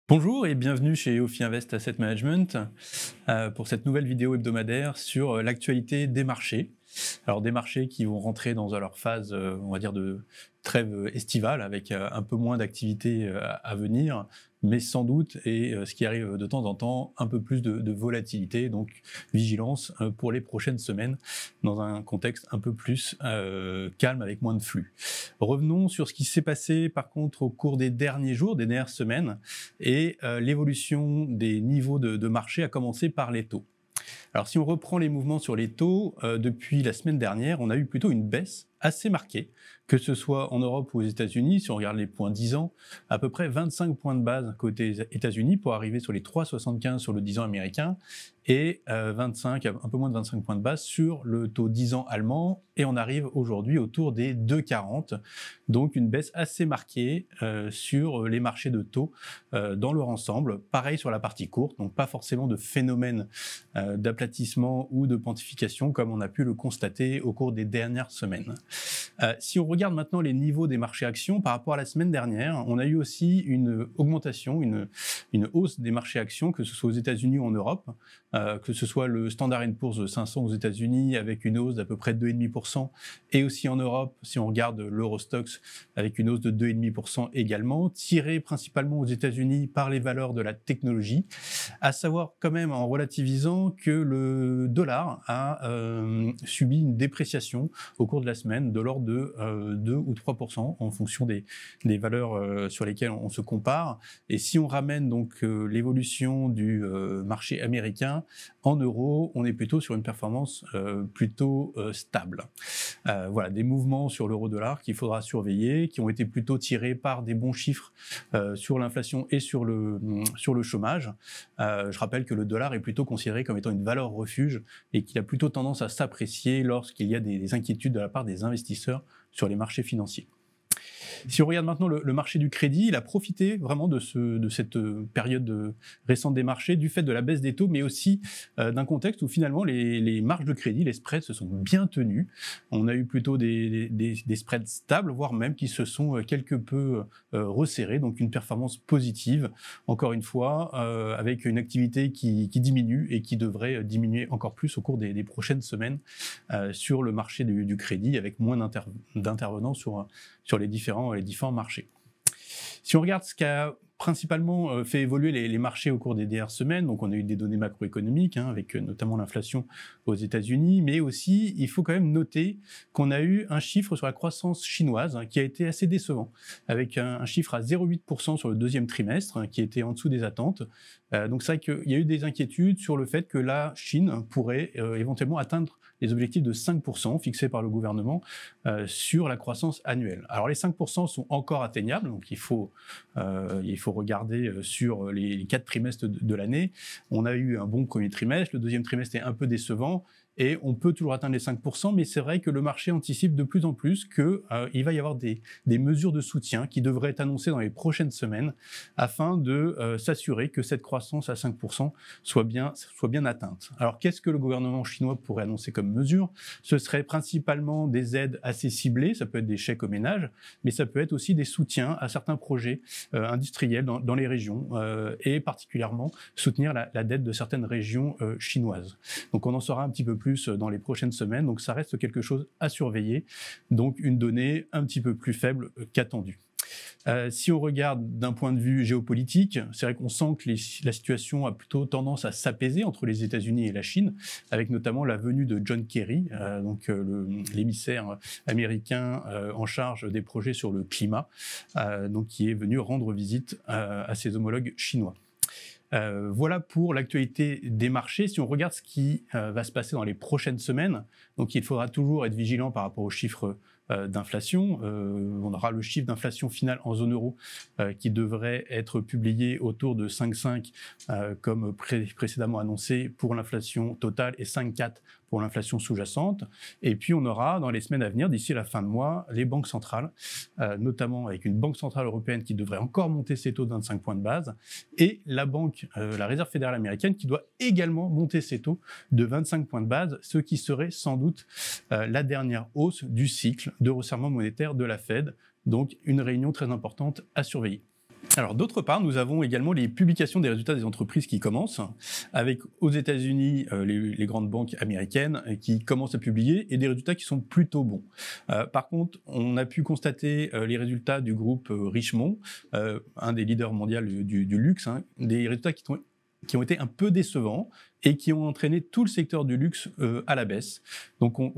Bonjour et bienvenue chez Ophi Invest Asset Management pour cette nouvelle vidéo hebdomadaire sur l'actualité des marchés. Alors des marchés qui vont rentrer dans leur phase, on va dire, de trêve estivale avec un peu moins d'activité à venir, mais sans doute, et ce qui arrive de temps en temps, un peu plus de volatilité, donc vigilance pour les prochaines semaines dans un contexte un peu plus calme avec moins de flux. Revenons sur ce qui s'est passé par contre au cours des derniers jours, des dernières semaines, et l'évolution des niveaux de marché a commencé par les taux. Alors si on reprend les mouvements sur les taux, depuis la semaine dernière, on a eu plutôt une baisse assez marquée, que ce soit en Europe ou aux États-Unis. Si on regarde les points 10 ans, à peu près 25 points de base côté États-Unis pour arriver sur les 3,75 sur le 10 ans américain et 25, un peu moins de 25 points de base sur le taux 10 ans allemand, et on arrive aujourd'hui autour des 2,40. Donc une baisse assez marquée sur les marchés de taux dans leur ensemble. Pareil sur la partie courte, donc pas forcément de phénomène d'aplatissement ou de pontification comme on a pu le constater au cours des dernières semaines. Si on regarde maintenant les niveaux des marchés actions par rapport à la semaine dernière, on a eu aussi une augmentation, une hausse des marchés actions, que ce soit aux États-Unis ou en Europe, que ce soit le Standard & Poor's 500 aux États-Unis avec une hausse d'à peu près de 2,5%, et aussi en Europe, si on regarde l'Eurostoxx avec une hausse de 2,5% également, tirée principalement aux États-Unis par les valeurs de la technologie. À savoir quand même en relativisant que le dollar a subi une dépréciation au cours de la semaine de l'ordre de 2 ou 3% en fonction des valeurs sur lesquelles on se compare. Et si on ramène donc l'évolution du marché américain en euros, on est plutôt sur une performance plutôt stable. Voilà, des mouvements sur l'euro-dollar qu'il faudra surveiller, qui ont été plutôt tirés par des bons chiffres sur l'inflation et sur le chômage. Je rappelle que le dollar est plutôt considéré comme étant une valeur refuge et qu'il a plutôt tendance à s'apprécier lorsqu'il y a des inquiétudes de la part des investisseurs sur les marchés financiers. Si on regarde maintenant le marché du crédit, il a profité vraiment de cette période récente des marchés, du fait de la baisse des taux, mais aussi d'un contexte où finalement les marges de crédit, les spreads se sont bien tenus. On a eu plutôt des spreads stables, voire même qui se sont quelque peu resserrés, donc une performance positive, encore une fois, avec une activité qui diminue et qui devrait diminuer encore plus au cours des prochaines semaines sur le marché du crédit, avec moins d'intervenants sur les différents marchés. Si on regarde ce qu'a principalement fait évoluer les marchés au cours des dernières semaines, donc on a eu des données macroéconomiques, avec notamment l'inflation aux États-Unis, mais aussi il faut quand même noter qu'on a eu un chiffre sur la croissance chinoise qui a été assez décevant, avec un chiffre à 0,8% sur le deuxième trimestre, qui était en dessous des attentes. Donc c'est vrai qu'il y a eu des inquiétudes sur le fait que la Chine pourrait éventuellement atteindre les objectifs de 5% fixés par le gouvernement sur la croissance annuelle. Alors les 5% sont encore atteignables, donc il faut regarder sur les 4 trimestres de l'année. On a eu un bon premier trimestre, le deuxième trimestre est un peu décevant, et on peut toujours atteindre les 5%, mais c'est vrai que le marché anticipe de plus en plus qu'il va y avoir des mesures de soutien qui devraient être annoncées dans les prochaines semaines afin de s'assurer que cette croissance à 5% soit bien atteinte. Alors qu'est-ce que le gouvernement chinois pourrait annoncer comme mesure? Ce serait principalement des aides assez ciblées, ça peut être des chèques aux ménages, mais ça peut être aussi des soutiens à certains projets industriels dans les régions, et particulièrement soutenir la dette de certaines régions chinoises. Donc on en saura un petit peu plus dans les prochaines semaines, donc ça reste quelque chose à surveiller, donc une donnée un petit peu plus faible qu'attendue. Si on regarde d'un point de vue géopolitique, c'est vrai qu'on sent que la situation a plutôt tendance à s'apaiser entre les États-Unis et la Chine, avec notamment la venue de John Kerry, donc l'émissaire américain en charge des projets sur le climat, donc qui est venu rendre visite à ses homologues chinois. Voilà pour l'actualité des marchés. Si on regarde ce qui va se passer dans les prochaines semaines, donc il faudra toujours être vigilant par rapport aux chiffres d'inflation. On aura le chiffre d'inflation final en zone euro qui devrait être publié autour de 5,5 comme précédemment annoncé pour l'inflation totale et 5,4 pour l'inflation sous-jacente. Et puis on aura dans les semaines à venir, d'ici la fin de mois, les banques centrales, notamment avec une banque centrale européenne qui devrait encore monter ses taux de 25 points de base, et la Réserve fédérale américaine qui doit également monter ses taux de 25 points de base, ce qui serait sans doute la dernière hausse du cycle de resserrement monétaire de la Fed. Donc une réunion très importante à surveiller. Alors d'autre part, nous avons également les publications des résultats des entreprises qui commencent, avec aux États-Unis les grandes banques américaines qui commencent à publier et des résultats qui sont plutôt bons. Par contre, on a pu constater les résultats du groupe Richemont, un des leaders mondiaux du luxe, hein, des résultats qui ont été un peu décevants et qui ont entraîné tout le secteur du luxe à la baisse. Donc on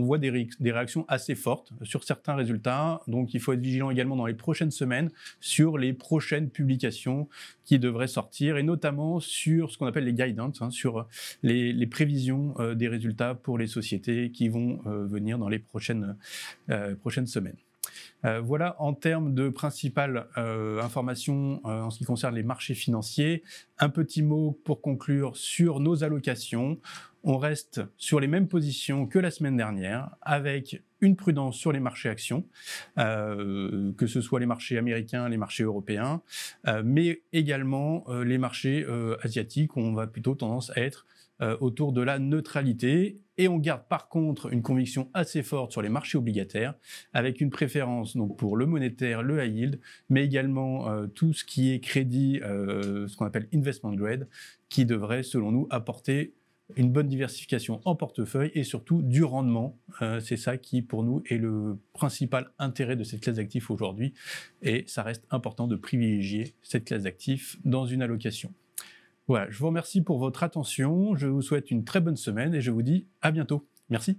voit des réactions assez fortes sur certains résultats. Donc il faut être vigilant également dans les prochaines semaines sur les prochaines publications qui devraient sortir, et notamment sur ce qu'on appelle les guidance, hein, sur les prévisions des résultats pour les sociétés qui vont venir dans les prochaines semaines. Voilà en termes de principales informations en ce qui concerne les marchés financiers. Un petit mot pour conclure sur nos allocations. On reste sur les mêmes positions que la semaine dernière, avec une prudence sur les marchés actions, que ce soit les marchés américains, les marchés européens, mais également les marchés asiatiques, où on va plutôt tendance à être autour de la neutralité. Et on garde par contre une conviction assez forte sur les marchés obligataires, avec une préférence donc pour le monétaire, le high yield, mais également tout ce qui est crédit, ce qu'on appelle investment grade, qui devrait, selon nous, apporter une bonne diversification en portefeuille et surtout du rendement. C'est ça qui, pour nous, est le principal intérêt de cette classe d'actifs aujourd'hui. Et ça reste important de privilégier cette classe d'actifs dans une allocation. Voilà, je vous remercie pour votre attention, je vous souhaite une très bonne semaine et je vous dis à bientôt. Merci.